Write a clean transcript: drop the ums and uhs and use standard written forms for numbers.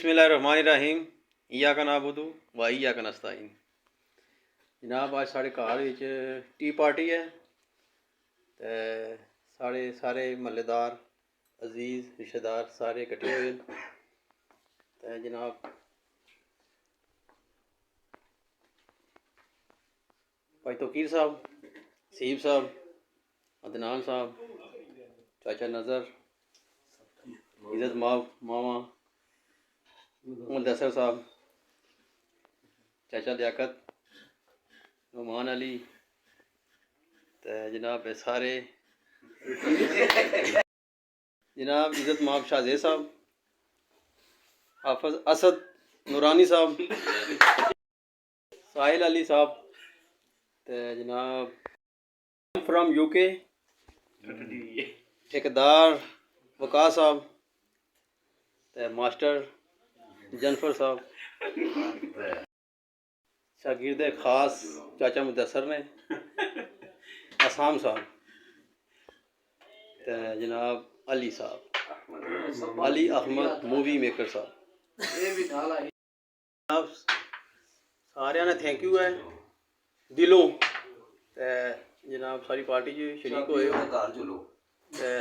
बिस्मिल्लाहिर्रहमानिर्रहीम इय्याका नअबुदु व इय्याका नस्तईन। जनाब आज साढ़े घर विच टी पार्टी है ते साढ़े सारे महल्लेदार अजीज़ रिश्तेदार सारे इकट्ठे होए ते जनाब भाई तौकीर साहब, सीब साहब, अदनान साहब, चाचा नज़र, इज़्ज़त मामा, मुदस्सर साहब, चाचा लियाकत, नुमान अली ते जनाब सारे जनाब इज़्ज़त माब शाहज़ेब साहब, हाफिज़ असद नूरानी साहब, साहिल अली साहब ते जनाब फ्राम यूके ठेकेदार वकास साहब ते मास्टर जनफर साहब, शागिर्द खास चाचा मुदस्सर ने आसाम साहब ते जनाब अली साहब अली अहमद मूवी मेकर साहब। जनाब सारे ने थैंक यू है दिलों ते जनाब सारी पार्टी च शरीक होए ते